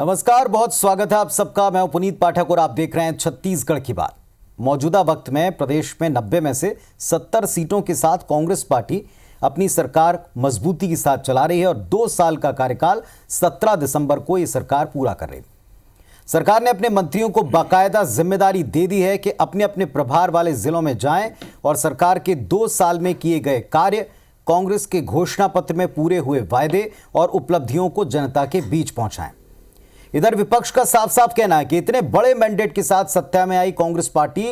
नमस्कार, बहुत स्वागत है आप सबका। मैं हूं पुनीत पाठक और आप देख रहे हैं छत्तीसगढ़ की बात। मौजूदा वक्त में प्रदेश में 90 में से 70 सीटों के साथ कांग्रेस पार्टी अपनी सरकार मजबूती के साथ चला रही है और 2 साल का कार्यकाल 17 दिसंबर को ये सरकार पूरा कर रही है। सरकार ने अपने मंत्रियों को बाकायदा जिम्मेदारी दे दी है कि अपने अपने प्रभार वाले जिलों में जाएं और सरकार के 2 साल में किए गए कार्य, कांग्रेस के घोषणा पत्र में पूरे हुए वायदे और उपलब्धियों को जनता के बीच पहुंचाएं। इधर विपक्ष का साफ साफ कहना है कि इतने बड़े मैंडेट के साथ सत्ता में आई कांग्रेस पार्टी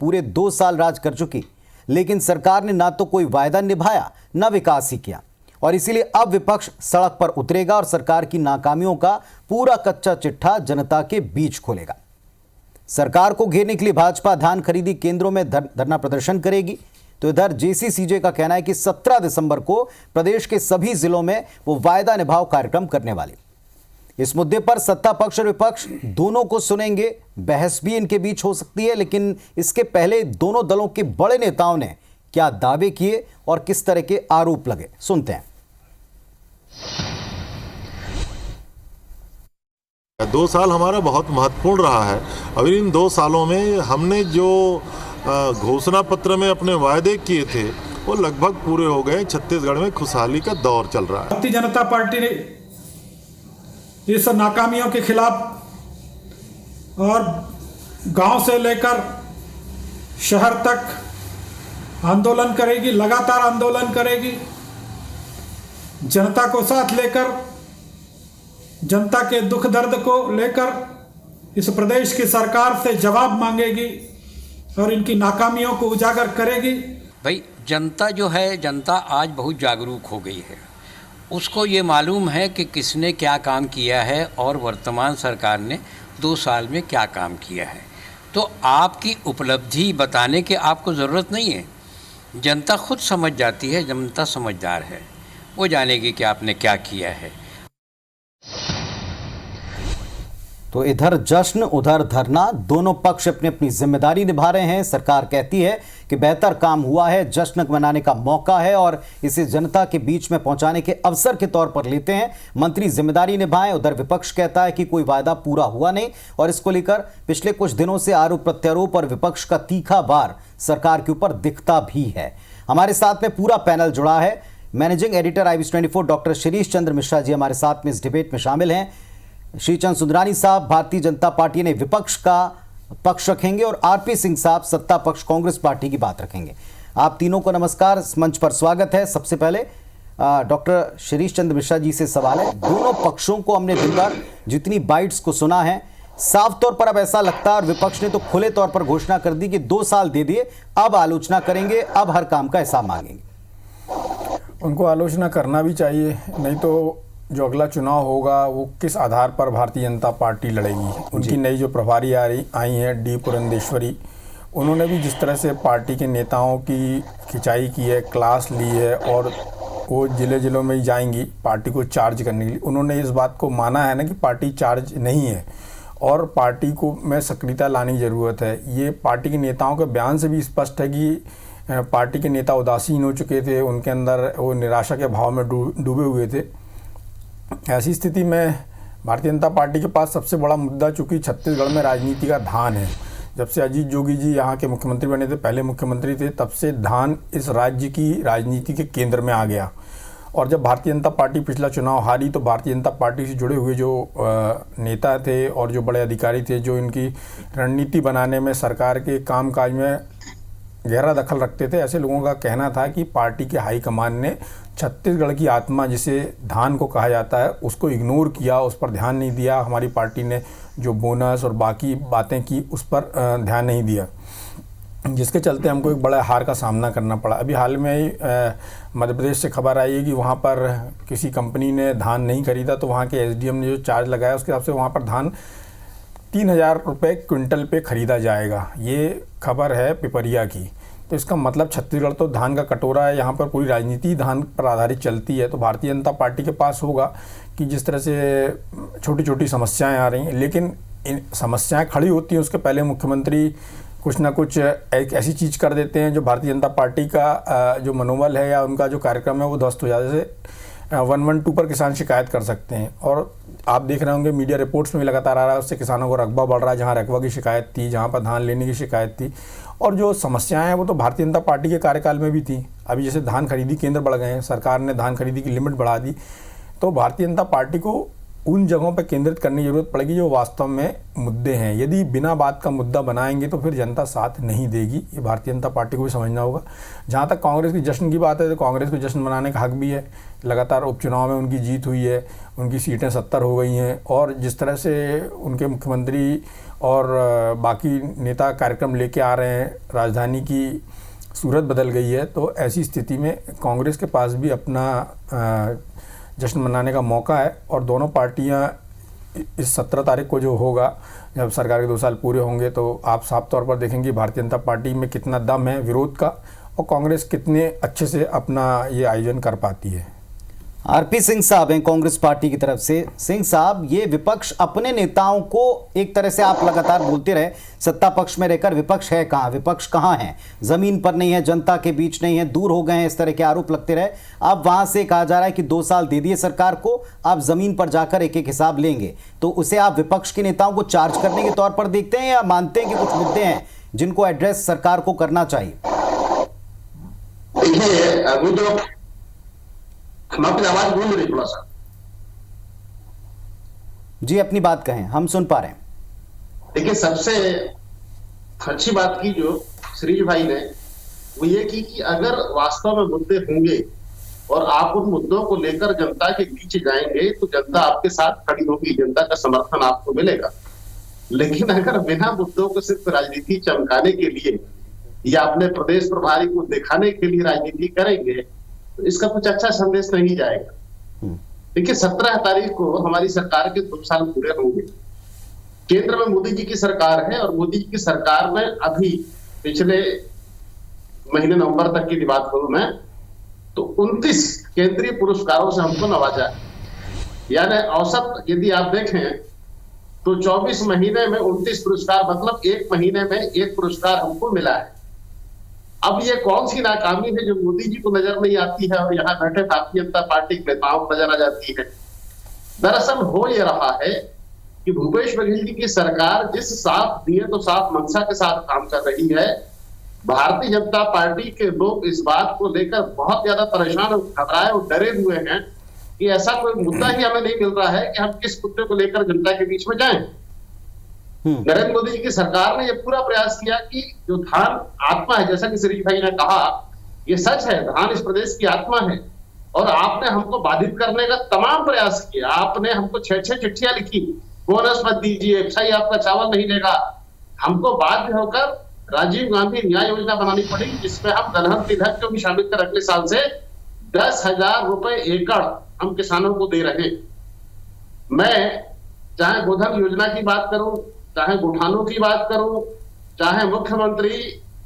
पूरे 2 साल राज कर चुकी, लेकिन सरकार ने ना तो कोई वायदा निभाया, ना विकास ही किया, और इसीलिए अब विपक्ष सड़क पर उतरेगा और सरकार की नाकामियों का पूरा कच्चा चिट्ठा जनता के बीच खोलेगा। सरकार को घेरने के लिए भाजपा धान खरीदी केंद्रों में धरना प्रदर्शन करेगी। तो इधर जेसीसीजे का कहना है कि 17 दिसंबर को प्रदेश के सभी जिलों में वो वायदा निभाव कार्यक्रम करने वाले। इस मुद्दे पर सत्ता पक्ष और विपक्ष दोनों को सुनेंगे। बहस भी इनके बीच हो सकती है, लेकिन इसके पहले दोनों दलों के बड़े नेताओं ने क्या दावे किए और किस तरह के आरोप लगे, सुनते हैं। 2 साल हमारा बहुत महत्वपूर्ण रहा है और इन 2 सालों में हमने जो घोषणा पत्र में अपने वायदे किए थे वो लगभग पूरे हो गए। छत्तीसगढ़ में खुशहाली का दौर चल रहा है। भारतीय जनता पार्टी ने इस नाकामियों के खिलाफ और गांव से लेकर शहर तक आंदोलन करेगी, लगातार आंदोलन करेगी। जनता को साथ लेकर, जनता के दुख दर्द को लेकर इस प्रदेश की सरकार से जवाब मांगेगी और इनकी नाकामियों को उजागर करेगी। भाई, जनता जो है, जनता आज बहुत जागरूक हो गई है। उसको ये मालूम है कि किसने क्या काम किया है और वर्तमान सरकार ने 2 साल में क्या काम किया है। तो आपकी उपलब्धि बताने की आपको ज़रूरत नहीं है। जनता खुद समझ जाती है, जनता समझदार है, वो जानेगी कि आपने क्या किया है। तो इधर जश्न उधर धरना, दोनों पक्ष अपनी अपनी जिम्मेदारी निभा रहे हैं। सरकार कहती है कि बेहतर काम हुआ है, जश्न मनाने का मौका है और इसे जनता के बीच में पहुंचाने के अवसर के तौर पर लेते हैं। मंत्री जिम्मेदारी निभाएं। उधर विपक्ष कहता है कि कोई वायदा पूरा हुआ नहीं और इसको लेकर पिछले कुछ दिनों से आरोप प्रत्यारोप और विपक्ष का तीखा वार सरकार के ऊपर दिखता भी है। हमारे साथ में पूरा पैनल जुड़ा है। Managing editor IBS 24 doctor Shirish Chandra Mishra ji हमारे साथ में इस डिबेट में शामिल हैं। श्रीचंद सुंदरानी साहब भारतीय जनता पार्टी ने विपक्ष का पक्ष रखेंगे और RP सिंह साहब सत्ता पक्ष कांग्रेस पार्टी की बात रखेंगे। आप तीनों को नमस्कार, इस मंच पर स्वागत है। सबसे पहले डॉक्टर शिरीष चंद्र मिश्रा जी से सवाल है। दोनों पक्षों को हमने दिन भर जितनी बाइट्स को सुना है, साफ तौर पर अब ऐसा लगता है, और विपक्ष ने तो खुले तौर पर घोषणा कर दी कि 2 साल दे दिए, अब आलोचना करेंगे, अब हर काम का हिसाब मांगेंगे। उनको आलोचना करना भी चाहिए, नहीं तो जो अगला चुनाव होगा वो किस आधार पर भारतीय जनता पार्टी लड़ेगी। उनकी नई जो प्रभारी आई हैं डी पुरंदेश्वरी, उन्होंने भी जिस तरह से पार्टी के नेताओं की खिंचाई की है, क्लास ली है और वो जिलों में ही जाएंगी पार्टी को चार्ज करने के लिए। उन्होंने इस बात को माना है ना कि पार्टी चार्ज नहीं है और पार्टी को में सक्रियता लाने की ज़रूरत है। ये पार्टी के नेताओं के बयान से भी स्पष्ट है कि पार्टी के नेता उदासीन हो चुके थे, उनके अंदर वो निराशा के भाव में डूबे हुए थे। ऐसी स्थिति में भारतीय जनता पार्टी के पास सबसे बड़ा मुद्दा, चूँकि छत्तीसगढ़ में राजनीति का धान है। जब से अजीत जोगी जी यहाँ के मुख्यमंत्री बने थे, पहले मुख्यमंत्री थे, तब से धान इस राज्य की राजनीति के केंद्र में आ गया। और जब भारतीय जनता पार्टी पिछला चुनाव हारी तो भारतीय जनता पार्टी से जुड़े हुए जो नेता थे और जो बड़े अधिकारी थे, जो इनकी रणनीति बनाने में, सरकार के कामकाज में गहरा दखल रखते थे, ऐसे लोगों का कहना था कि पार्टी के हाईकमान ने छत्तीसगढ़ की आत्मा, जिसे धान को कहा जाता है, उसको इग्नोर किया, उस पर ध्यान नहीं दिया। हमारी पार्टी ने जो बोनस और बाकी बातें की उस पर ध्यान नहीं दिया, जिसके चलते हमको एक बड़ा हार का सामना करना पड़ा। अभी हाल में ही मध्य प्रदेश से खबर आई है कि वहाँ पर किसी कंपनी ने धान नहीं खरीदा, तो वहाँ के SDM ने जो चार्ज लगाया उसके हिसाब से वहाँ पर धान 3000 रुपये क्विंटल पे ख़रीदा जाएगा। ये खबर है पिपरिया की। तो इसका मतलब छत्तीसगढ़ तो धान का कटोरा है, यहाँ पर पूरी राजनीति धान पर आधारित चलती है। तो भारतीय जनता पार्टी के पास होगा कि जिस तरह से छोटी छोटी समस्याएं आ रही हैं, लेकिन इन समस्याएं खड़ी होती हैं उसके पहले मुख्यमंत्री कुछ ना कुछ एक ऐसी चीज़ कर देते हैं जो भारतीय जनता पार्टी का जो मनोबल है या उनका जो कार्यक्रम है वो ध्वस्त हो जाए। जैसे 112 पर किसान शिकायत कर सकते हैं। और आप देख रहे होंगे मीडिया रिपोर्ट्स में भी लगातार आ रहा है, उससे किसानों को रकबा बढ़ रहा है। जहाँ रकबा की शिकायत थी, जहाँ पर धान लेने की शिकायत थी, और जो समस्याएं हैं वो तो भारतीय जनता पार्टी के कार्यकाल में भी थी। अभी जैसे धान खरीदी केंद्र बढ़ गए हैं, सरकार ने धान खरीदी की लिमिट बढ़ा दी, तो भारतीय जनता पार्टी को उन जगहों पर केंद्रित करने की जरूरत पड़ेगी जो वास्तव में मुद्दे हैं। यदि बिना बात का मुद्दा बनाएंगे तो फिर जनता साथ नहीं देगी, ये भारतीय जनता पार्टी को भी समझना होगा। जहाँ तक कांग्रेस की जश्न की बात है, तो कांग्रेस को जश्न मनाने का हक भी है। लगातार उपचुनाव में उनकी जीत हुई है, उनकी सीटें 70 हो गई हैं, और जिस तरह से उनके मुख्यमंत्री और बाकी नेता कार्यक्रम लेके आ रहे हैं, राजधानी की सूरत बदल गई है, तो ऐसी स्थिति में कांग्रेस के पास भी अपना जश्न मनाने का मौका है। और दोनों पार्टियां इस 17 तारीख को जो होगा, जब सरकार के 2 साल पूरे होंगे, तो आप साफ तौर पर देखेंगे भारतीय जनता पार्टी में कितना दम है विरोध का, और कांग्रेस कितने अच्छे से अपना ये आयोजन कर पाती है। आरपी सिंह साहब हैं कांग्रेस पार्टी की तरफ से। सिंह साहब, ये विपक्ष अपने नेताओं को एक तरह से आप लगातार बोलते रहे, सत्ता पक्ष में रहकर विपक्ष है कहाँ, विपक्ष कहाँ है, जमीन पर नहीं है, जनता के बीच नहीं है, दूर हो गए हैं, इस तरह के आरोप लगते रहे। अब वहां से कहा जा रहा है कि 2 साल दे दिए सरकार को, आप जमीन पर जाकर एक एक हिसाब लेंगे, तो उसे आप विपक्ष के नेताओं को चार्ज करने के तौर पर देखते हैं, या मानते हैं कि कुछ मुद्दे हैं जिनको एड्रेस सरकार को करना चाहिए? हम अपनी आवाज बोल रही थोड़ा सा। जी, अपनी बात कहें, हम सुन पा रहे हैं। देखिए, सबसे अच्छी बात की जो श्रीज भाई ने, वो ये की कि अगर वास्तव में मुद्दे होंगे और आप उन मुद्दों को लेकर जनता के बीच जाएंगे तो जनता आपके साथ खड़ी होगी, जनता का समर्थन आपको मिलेगा। लेकिन अगर बिना मुद्दों को सिर्फ राजनीति चमकाने के लिए या अपने प्रदेश प्रभारी को दिखाने के लिए राजनीति करेंगे तो इसका कुछ अच्छा संदेश नहीं जाएगा। देखिए, 17 तारीख को हमारी सरकार के 2 साल पूरे होंगे। केंद्र में मोदी जी की सरकार है, और मोदी जी की सरकार में अभी पिछले महीने नवंबर तक की बात करूं मैं, तो 29 केंद्रीय पुरस्कारों से हमको नवाजा है। यानी औसत यदि आप देखें तो 24 महीने में 29 पुरस्कार, मतलब 1 महीने में 1 पुरस्कार हमको मिला है। अब ये कौन सी नाकामी है जो मोदी जी को नजर नहीं आती है और यहाँ बैठे भारतीय जनता पार्टी के नेताओं को नजर आ जाती है? दरअसल हो ये रहा है कि भूपेश बघेल जी की सरकार जिस साफ दिए तो साफ मंशा के साथ काम कर रही है, भारतीय जनता पार्टी के लोग इस बात को लेकर बहुत ज्यादा परेशान और घबराए और डरे हुए हैं कि ऐसा कोई मुद्दा ही हमें नहीं मिल रहा है कि हम किस मुद्दे को लेकर जनता के बीच में जाएं। नरेंद्र मोदी जी की सरकार ने यह पूरा प्रयास किया कि जो धान आत्मा है, जैसा कि श्री भाई ने कहा, ये सच है, धान इस प्रदेश की आत्मा है, और आपने हमको बाधित करने का तमाम प्रयास किया। आपने हमको 6-6 चिट्ठियां लिखी, बोनस मत दीजिए, एफसीआई आपका चावल नहीं लेगा। हमको बाध्य होकर राजीव गांधी न्याय योजना बनानी पड़ी, जिसमें हम दलहन तिलहन को भी शामिल कर अगले साल से 10,000 रुपए एकड़ हम किसानों को दे रहे। मैं चाहे गोधन योजना की बात करूं, चाहे गुठानों की बात करूं, चाहे मुख्यमंत्री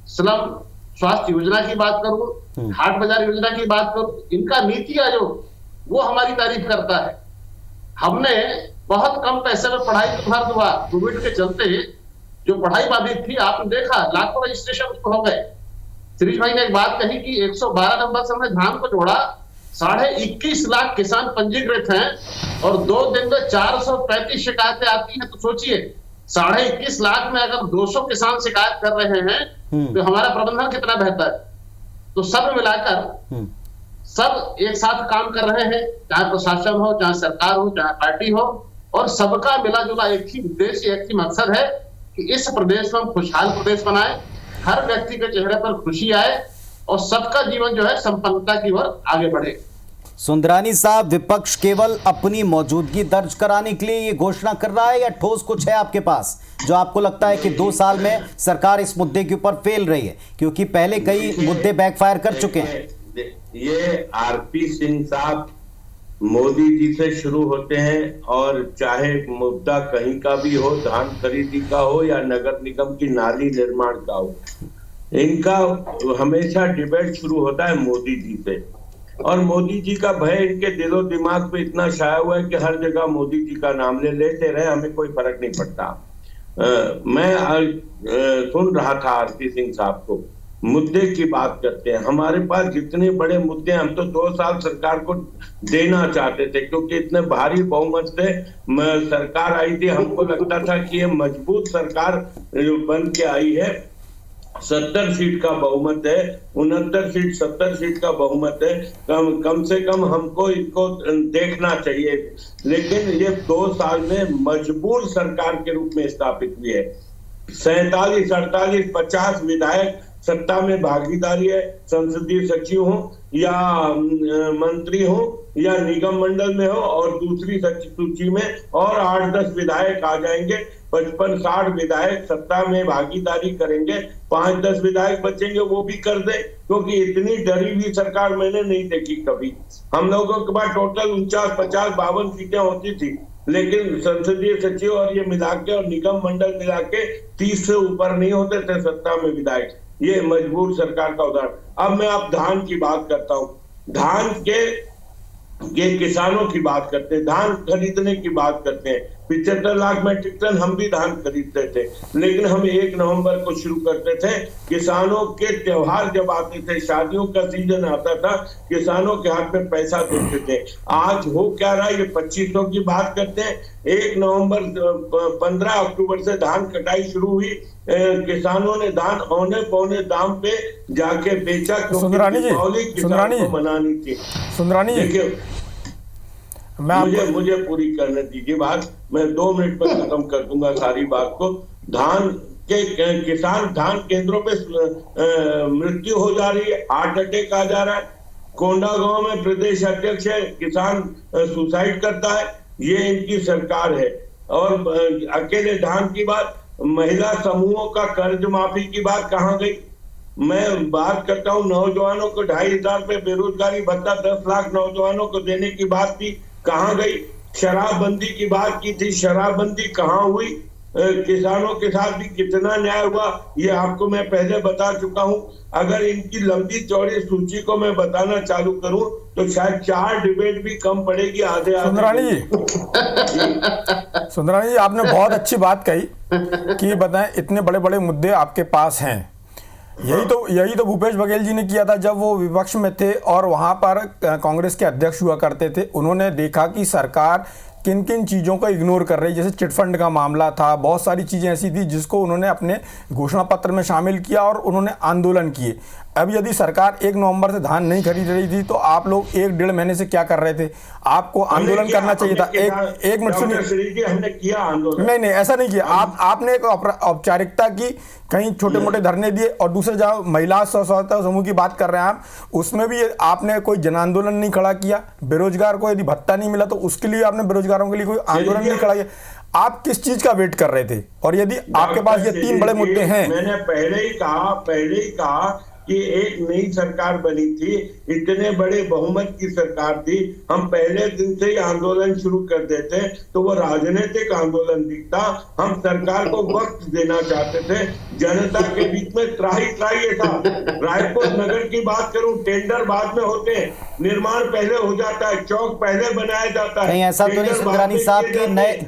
श्रम स्वास्थ्य योजना की बात करूं, हाट बाजार योजना की बात करूं, इनका नीति आयोग वो हमारी तारीफ करता है। हमने बहुत कम पैसे में पढ़ाई को भर दुआ, कोविड के चलते जो पढ़ाई बाधित थी, आपने देखा लाखों रजिस्ट्रेशन हो गए। श्रीज भाई ने एक बात कही कि 112 नंबर से हमने धान को जोड़ा, 21.5 लाख किसान पंजीकृत हैं और 2 दिन में 435 शिकायतें आती हैं। तो सोचिए, 21.5 लाख में अगर 200 किसान शिकायत कर रहे हैं तो हमारा प्रबंधन कितना बेहतर है। तो सब मिलाकर सब एक साथ काम कर रहे हैं, चाहे प्रशासन हो, चाहे सरकार हो, चाहे पार्टी हो, और सबका मिला जुला एक ही उद्देश्य, एक ही मकसद है कि इस प्रदेश में हम खुशहाल प्रदेश बनाए, हर व्यक्ति के चेहरे पर खुशी आए और सबका जीवन जो है संपन्नता की ओर आगे बढ़े। सुंदरानी साहब, विपक्ष केवल अपनी मौजूदगी दर्ज कराने के लिए ये घोषणा कर रहा है, या ठोस कुछ है आपके पास जो आपको लगता है कि 2 साल में सरकार इस मुद्दे के ऊपर फेल रही है? क्योंकि पहले कई मुद्दे बैकफायर कर चुके हैं। ये आरपी सिंह साहब मोदी जी से शुरू होते हैं, और चाहे मुद्दा कहीं का भी हो, धान खरीदी का हो या नगर निगम की नाली निर्माण का हो, इनका हमेशा डिबेट शुरू होता है मोदी जी से। और मोदी जी का भय इनके दिलो दिमाग पे इतना छाया हुआ है कि हर जगह मोदी जी का नाम लेते रहे, हमें कोई फर्क नहीं पड़ता। मैं सुन रहा था आरपी सिंह साहब को, मुद्दे की बात करते हैं। हमारे पास जितने बड़े मुद्दे, हम तो 2 साल सरकार को देना चाहते थे, क्योंकि इतने भारी बहुमत से सरकार आई थी। हमको लगता था कि ये मजबूत सरकार बन के आई है। 70 सीट का बहुमत है, 69 सीट 70 सीट का बहुमत है। कम से कम हमको इनको देखना चाहिए। लेकिन ये 2 साल में मजबूर सरकार के रूप में स्थापित हुई है। 47, 48, 50 विधायक सत्ता में भागीदारी है, संसदीय सचिव हो या मंत्री हो या निगम मंडल में हो, और दूसरी सूची में और 8-10 विधायक आ जाएंगे। 55-60 विधायक सत्ता में भागीदारी करेंगे, 5-10 विधायक बचेंगे, वो भी कर दे, क्योंकि इतनी डरी हुई सरकार मैंने नहीं देखी कभी। हम लोगों के पास टोटल 49, 50, 52 सीटें होती थी, लेकिन संसदीय सचिव और ये मिला के और निगम मंडल मिला के 30 से ऊपर नहीं होते थे सत्ता में विधायक। ये मजबूर सरकार का उदाहरण। अब मैं आप धान की बात करता हूं। धान के किसानों की बात करते हैं, धान खरीदने की बात करते हैं। 75 लाख मेट्रिक टन हम भी धान खरीदते थे, लेकिन हम 1 नवंबर को शुरू करते थे। किसानों के त्योहार जब आते थे, शादियों का सीजन आता था, किसानों के हाथ में पैसा देते थे। आज हो क्या रहा है, ये 2500 की बात करते हैं। 1 नवंबर 15 अक्टूबर से धान कटाई शुरू हुई। किसानों ने धान औने पौने दाम पे जाके बेचा, सुंदरानी जी, सुंदरानी को मनानी थी। सुंदरानी देखिए, मुझे पूरी करने दीजिए बात। मैं 2 मिनट में खत्म कर दूंगा सारी बात को। धान के किसान धान केंद्रों पे मृत्यु हो जा रही है, हार्ट अटैक आ जा रहा है। कोंडागांव में प्रदेश अध्यक्ष है, किसान सुसाइड करता है। ये इनकी सरकार है। और अकेले धान की बात, महिला समूहों का कर्ज माफी की बात कहाँ गई? मैं बात करता हूँ नौजवानों को 2,500 रुपए बेरोजगारी भत्ता 10 लाख नौजवानों को देने की बात थी, कहाँ गई? शराबबंदी की बात की थी, शराबबंदी कहाँ हुई? किसानों के साथ भी कितना न्याय हुआ, ये आपको मैं पहले बता चुका हूं। अगर इनकी लंबी चौड़ी सूची को मैं बताना चालू करूं तो शायद 4 डिबेट भी कम पड़ेगी। आधे सुंदरानी जी, आपने बहुत अच्छी बात कही कि बताएं इतने बड़े बड़े मुद्दे आपके पास हैं। यही तो भूपेश बघेल जी ने किया था जब वो विपक्ष में थे और वहां पर कांग्रेस के अध्यक्ष हुआ करते थे। उन्होंने देखा कि सरकार किन किन चीज़ों को इग्नोर कर रही, जैसे चिटफंड का मामला था, बहुत सारी चीज़ें ऐसी थी जिसको उन्होंने अपने घोषणा पत्र में शामिल किया और उन्होंने आंदोलन किए। अब यदि सरकार 1 नवंबर से धान नहीं खरीद रही थी तो आप लोग 1-1.5 महीने से क्या कर रहे थे? आपको आंदोलन करना चाहिए था। एक मिनट सुनिए, हमने किया आंदोलन। नहीं, ऐसा नहीं किया। आपने एक औपचारिकता की, कहीं छोटे मोटे धरने दिए, और दूसरे जहाँ महिला स्वसहायता समूह की बात कर रहे हैं आप, उसमें भी आपने कोई जन आंदोलन नहीं खड़ा किया। बेरोजगार को यदि भत्ता नहीं मिला तो उसके लिए आपने बेरोजगारों के लिए कोई आंदोलन नहीं खड़ा किया। आप किस चीज का वेट कर रहे थे? और यदि आपके पास ये 3 बड़े मुद्दे हैं, मैंने पहले ही कहा कि एक नई सरकार बनी थी, इतने बड़े बहुमत की सरकार थी, हम पहले दिन से ही आंदोलन शुरू कर देते तो वो राजनीतिक आंदोलन दिखता। हम सरकार को वक्त देना चाहते थे, जनता के बीच में त्राही था। रायपुर नगर की बात करूं, टेंडर बाद में होते हैं, निर्माण पहले हो जाता है, चौक पहले बनाया जाता है। नहीं, ऐसा तो नहीं सुंदरानी साहब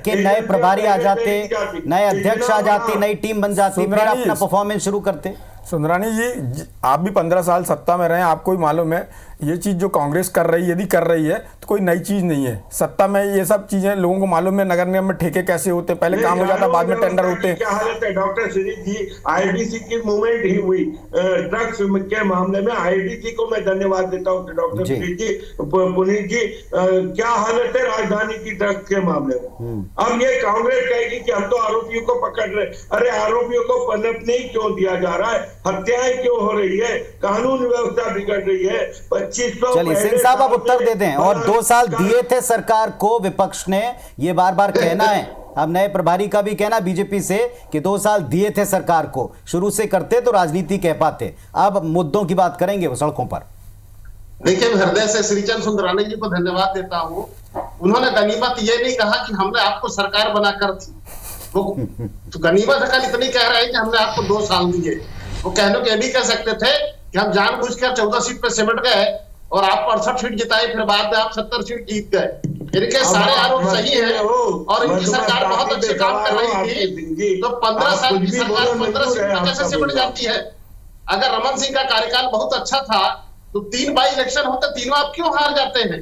के नए प्रभारी आ जाते, नए अध्यक्ष आ जाते, नई टीम बन जाती, फिर अपना परफॉर्मेंस शुरू करते। सुंदरानी जी, आप भी 15 साल सत्ता में रहे, आपको ही मालूम है ये चीज़ जो कांग्रेस कर रही है, यदि कर रही है तो कोई नई चीज़ नहीं है। सत्ता में ये सब चीज़ें लोगों को मालूम है। नगर निगम में ठेके कैसे होते, पहले काम हो जाता, बाद में टेंडर होते। क्या हालत है डॉक्टर सुनील जी? आईडीसी की मूवमेंट ही हुई ड्रग्स के मामले में। आईडीसी को मैं धन्यवाद देता हूँ डॉक्टर सुनील जी, पुनीत जी। क्या हालत है राजधानी की ड्रग्स के मामले में? अब ये कांग्रेस कहेगी कि हम तो आरोपियों को पकड़ रहे। अरे आरोपियों को पनपने ही क्यों दिया जा रहा है? हत्याएं क्यों हो रही है? कानून व्यवस्था बिगड़ रही है। चलिए सिंह साहब आप उत्तर दे दें। और 2 साल दिए थे सरकार को, विपक्ष ने ये बार बार कहना है, अब नए प्रभारी का भी कहना बीजेपी से कि 2 साल दिए थे सरकार को, शुरू से करते तो राजनीति कह पाते। अब मुद्दों की बात करेंगे वो सड़कों पर। देखिए, हृदय से श्रीचंद सुंदरानी जी को धन्यवाद देता हूँ। उन्होंने गनीमत ये नहीं कहा कि हमने आपको सरकार बनाकर दी, वो तो गनीमत कल इतनी कह रहे हैं कि हमने आपको 2 साल दिए। वो कहने को ये भी कह सकते थे कि हम जानबूझकर 14 सीट पे सिमट गए और आप 68 सीट जिताए, फिर बाद में आप 70 सीट जीत गए। इनके सारे आरोप सही है और इनकी सरकार बहुत अच्छे काम कर रही थी। तो 15 साल की सरकार 15 सीट पे कैसे सिमट जाती है? अगर रमन सिंह का कार्यकाल बहुत अच्छा था तो 3 बाई इलेक्शन होते, तीनों आप क्यों हार जाते हैं?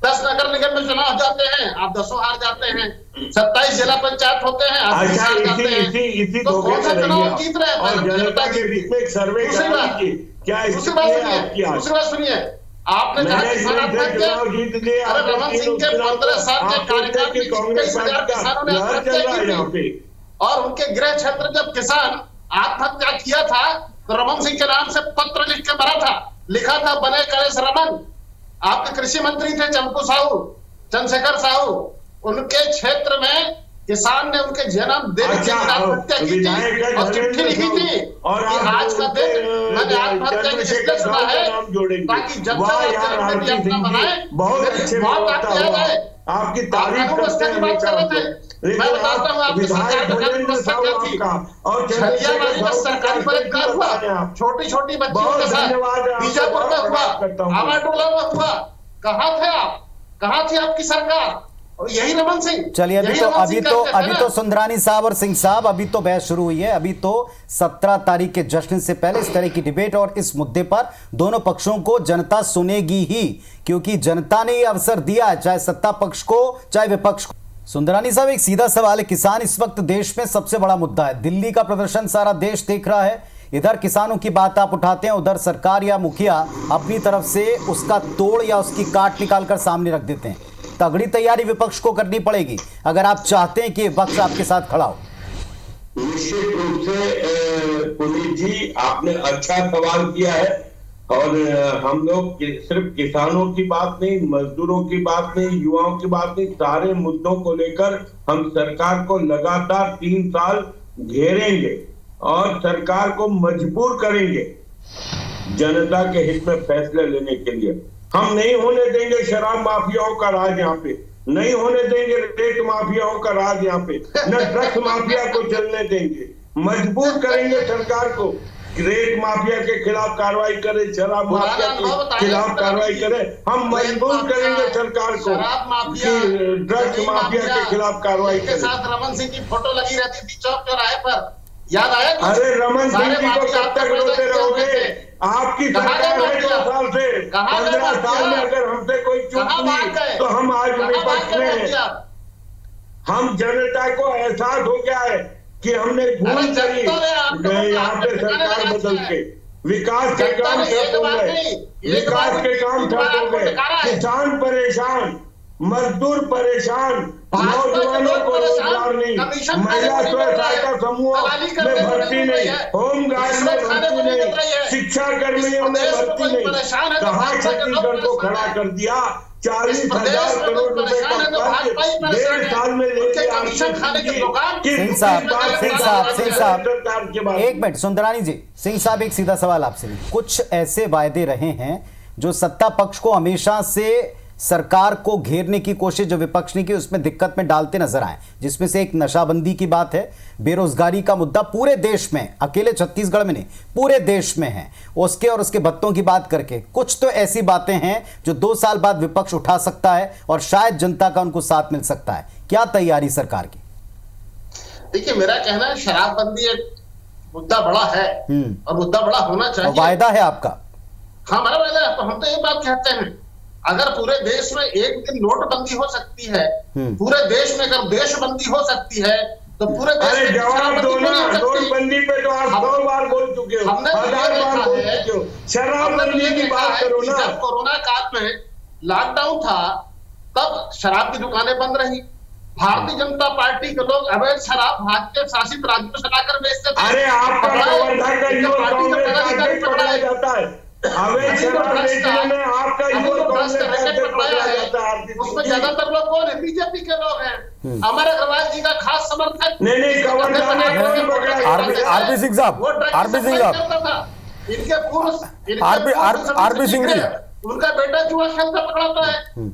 10 नगर निगम में चुनाव जाते हैं, आप 10 हार जाते हैं। 27 जिला पंचायत होते हैं, आप 20 हार जाते हैं। इसी तो कौन सा चुनाव जीत रहे हैं? और जनता के बीच में एक सर्वे दूसरी बात सुनिए, आपने कहा किसान आत्महत्या। अरे रमन सिंह के 15 साल के कार्यकाल में 23,000 किसानों ने आत्महत्या की थी, और उनके गृह क्षेत्र जब किसान आत्महत्या किया था तो रमन सिंह के नाम से पत्र लिख के भरा था, लिखा था बने कलेश रमन। आपके कृषि मंत्री थे चंपू साहू, चंद्रशेखर साहू, उनके क्षेत्र में किसान ने उनके जन्म दिन की आत्महत्या की थी और चिट्ठी लिखी थी और आज का दिन मैंने आत्महत्या की इसलिए सुना है ताकि जनता अपना बनाए, बहुत अच्छे मौत आपको याद है। आपकी तारीफ करते हैं, बात कर रहे थे। मैं बताता हूँ आपकी सरकार का व्यवस्था क्या थी। और छलियावाड़ी में सरकारी बलात्कार हुआ, छोटी छोटी बच्चियों के साथ बीजापुर में हुआ, आवाटोला में हुआ। कहाँ थे आप? कहाँ थी आपकी सरकार? और यही रमन सिंह। चलिए अभी तो सुंदरानी साहब और सिंह साहब, अभी तो बहस शुरू हुई है। अभी तो 17 तारीख के जश्न से पहले इस तरह की डिबेट और इस मुद्दे पर दोनों पक्षों को जनता सुनेगी ही, क्योंकि जनता ने ये अवसर दिया है, चाहे सत्ता पक्ष को चाहे विपक्ष को। सुंदरानी साहब, एक सीधा सवाल है, किसान इस वक्त देश में सबसे बड़ा मुद्दा है। दिल्ली का प्रदर्शन सारा देश देख रहा है, इधर किसानों की बात आप उठाते हैं, उधर सरकार या मुखिया अपनी तरफ से उसका तोड़ या उसकी काट निकाल कर सामने रख देते हैं। तगड़ी तैयारी विपक्ष को करनी पड़ेगी अगर आप चाहते हैं कि विपक्ष आपके साथ खड़ा हो। निश्चित रूप से पुनीत जी, आपने अच्छा सवाल किया है। और हम लोग सिर्फ किसानों की बात नहीं, मजदूरों की बात नहीं, युवाओं की बात नहीं, सारे मुद्दों को लेकर हम सरकार को लगातार 3 साल घेरेंगे और सरकार को मजबूर करेंगे जनता के हित में फैसले लेने के लिए। हम नहीं होने देंगे शराब माफियाओं का राज यहाँ पे, नहीं होने देंगे रेत माफियाओं का राज यहाँ पे, न ड्रग्स माफिया को चलने देंगे। मजबूर करेंगे सरकार को रेत माफिया के खिलाफ कार्रवाई करे, शराब माफिया के खिलाफ कार्रवाई करे। हम मजबूर करेंगे सरकार को कि ड्रग्स माफिया के खिलाफ कार्रवाई करे। साथ रमन सिंह की फोटो लगी रहती थी चौक चौराहे पर, याद आया? अरे रमन सिंह जी को कब तक रोते रहोगे? आपकी सरकार है 2 साल से, 15 साल में अगर हमसे कोई चूक हुई तो हम आज विपक्ष में हैं। हम जनता को एहसास हो गया है कि हमने भूल करी यहाँ पे सरकार बदल के। विकास के काम ठप हो गए, विकास के काम ठप हो गए, किसान परेशान, मजदूर परेशान, नौजवानों को रोजगार नहीं, महिला स्व सहायता समूह में भर्ती नहीं, होम गार्ड में भर्ती नहीं, शिक्षा कर्मियों में भर्ती नहीं। कहाँ छत्तीसगढ़ को खड़ा कर दिया? 40,000 करोड़ रुपए का कर्ज 1.5 साल में ले लिया। सिंह साहब एक मिनट, सुंदरानी जी, सिंह साहब एक सीधा सवाल आपसे भी। कुछ ऐसे वायदे रहे हैं जो सत्ता पक्ष को हमेशा से सरकार को घेरने की कोशिश जो विपक्ष ने की उसमें दिक्कत में डालते नजर आए, जिसमें से एक नशाबंदी की बात है, बेरोजगारी का मुद्दा पूरे देश में, अकेले छत्तीसगढ़ में नहीं पूरे देश में है, उसके और उसके भत्तों की बात करके कुछ तो ऐसी बातें हैं जो 2 साल बाद विपक्ष उठा सकता है और शायद जनता का उनको साथ मिल सकता है। क्या तैयारी सरकार की? देखिए, मेरा कहना है शराबबंदी एक मुद्दा बड़ा है और मुद्दा बड़ा होना चाहिए। वायदा है आपका? हाँ, हमारा वायदा है। तो हम तो ये बात कहते हैं, अगर पूरे देश में एक दिन नोटबंदी हो सकती है, पूरे देश में अगर देशबंदी हो सकती है, तो पूरे देश में जवाब दो ना। नोटबंदी पे तो आप 100 बार बोल चुके हो, 1000 बार बोल चुके हो। शराबबंदी की बात करो ना। जब कोरोना काल में लॉकडाउन था तब शराब की दुकानें बंद रही। भारतीय जनता पार्टी के लोग अवैध शराब भाजपा शासित राज्यों से लाकर बेचते थे। अरे आपका प्रवर्धन का युवा कांग्रेस पकड़ा जाता है, अवैध शराब बेचने में आपका युवा कांग्रेस पकड़ा जाता है। उसमें ज्यादातर लोग कौन है? बीजेपी के लोग हैं। अमर अग्रवाल जी का खास समर्थक। नहीं कवर्धा ने कौन पकड़ा? आरपी सिंह साहब, आरपी सिंह साहब, इनके पूर्व आरपी सिंह जी, उनका बेटा जुआ खेलता पकड़ाता है।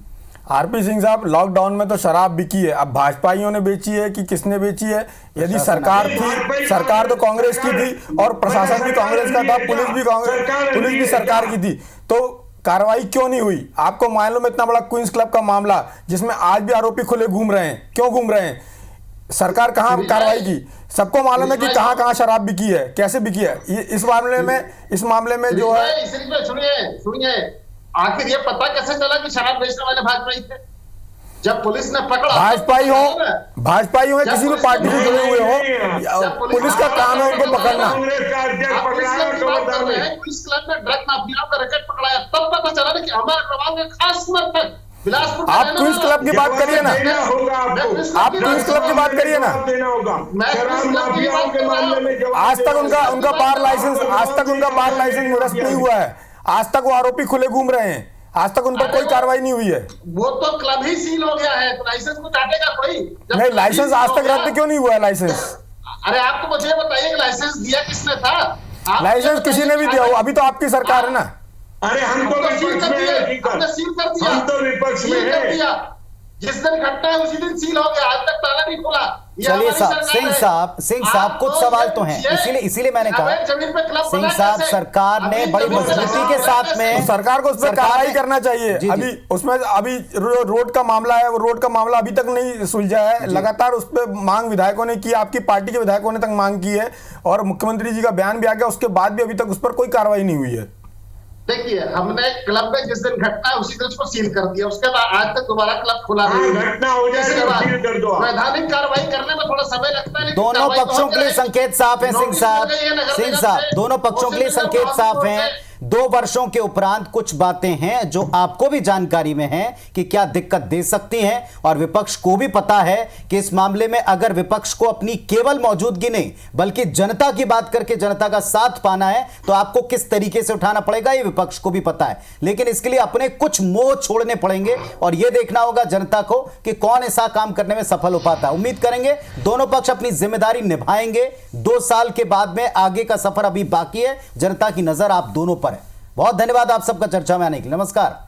आरपी सिंह साहब, लॉकडाउन में तो शराब बिकी है, अब भाजपाइयों ने बेची है कि किसने बेची है? यदि सरकार थी, सरकार तो कांग्रेस की थी और प्रशासन भी कांग्रेस का था, पुलिस भी सरकार की थी, तो कार्रवाई क्यों नहीं हुई? आपको मालूम है इतना बड़ा क्वींस क्लब का मामला जिसमें आज भी आरोपी खुले घूम रहे हैं, क्यों घूम रहे हैं? सरकार कहाँ कार्रवाई की? सबको मालूम है कि कहाँ कहाँ शराब बिकी है, कैसे बिकी है। ये इस मामले में जो है, सुनिए, आखिर ये पता कैसे चला कि शराब बेचने वाले भाजपाई थे? जब पुलिस ने पकड़ा, भाजपाई हो किसी भी पार्टी से जुड़े हुए हो, पुलिस का काम है उनको पकड़ना। पुलिस क्लब में ड्रग माफियाओं का रैकेट पकड़ाया, तब पता चला कि अमर अग्रवाल के खास समर्थक बिलासपुर। आप क्वींस क्लब की बात करिए ना, आप क्वींस क्लब की बात करिए ना। आज तक उनका बार लाइसेंस निरस्त नहीं हुआ है। आज तक वो आरोपी खुले घूम रहे हैं, आज तक उन पर कोई कार्रवाई नहीं हुई है। वो तो क्लब ही सील हो गया है, तो लाइसेंस को काटेगा कोई? नहीं, लाइसेंस आज तक रद्द क्यों नहीं हुआ है लाइसेंस? अरे आपको मुझे बताइए कि लाइसेंस दिया किसने था? लाइसेंस किसी ने भी दिया हो, अभी तो आपकी सरकार है ना। अरे हम तो विपक्ष में हैं, हमने सील कर दिया, हम तो विपक्ष में हैं। जिस दिन घटना है उसी दिन सील हो गया, आज तक ताला नहीं खुला। चलिए सिंह साहब कुछ सवाल तो हैं, इसीलिए मैंने कहा सिंह साहब, सरकार ने बड़ी मजबूती के साथ में, सरकार को उस पर कार्रवाई करना चाहिए। अभी रोड का मामला है, वो रोड का मामला अभी तक नहीं सुलझा है। लगातार उस पर मांग विधायकों ने की, आपकी पार्टी के विधायकों ने तक मांग की है, और मुख्यमंत्री जी का बयान भी आ गया, उसके बाद भी अभी तक उस पर कोई कार्रवाई नहीं हुई है। देखिए, हमने क्लब में जिस दिन घटना है उसी दिन उसको सील कर दिया, उसके बाद आज तक दोबारा क्लब खुला नहीं। घटना हो जाए सील कर दो। वैधानिक कार्रवाई करने में थोड़ा समय लगता है, दोनों पक्षों के लिए संकेत साफ है। सिंह साहब, दोनों पक्षों के लिए संकेत साफ है। 2 वर्षों के उपरांत कुछ बातें हैं जो आपको भी जानकारी में हैं कि क्या दिक्कत दे सकती हैं, और विपक्ष को भी पता है कि इस मामले में अगर विपक्ष को अपनी केवल मौजूदगी नहीं बल्कि जनता की बात करके जनता का साथ पाना है तो आपको किस तरीके से उठाना पड़ेगा, ये विपक्ष को भी पता है। लेकिन इसके लिए अपने कुछ मोह छोड़ने पड़ेंगे और यह देखना होगा जनता को कि कौन ऐसा काम करने में सफल हो पाता है। उम्मीद करेंगे दोनों पक्ष अपनी जिम्मेदारी निभाएंगे। 2 साल के बाद में आगे का सफर अभी बाकी है, जनता की नजर आप दोनों पर है। बहुत धन्यवाद आप सबका चर्चा में आने के लिए। नमस्कार।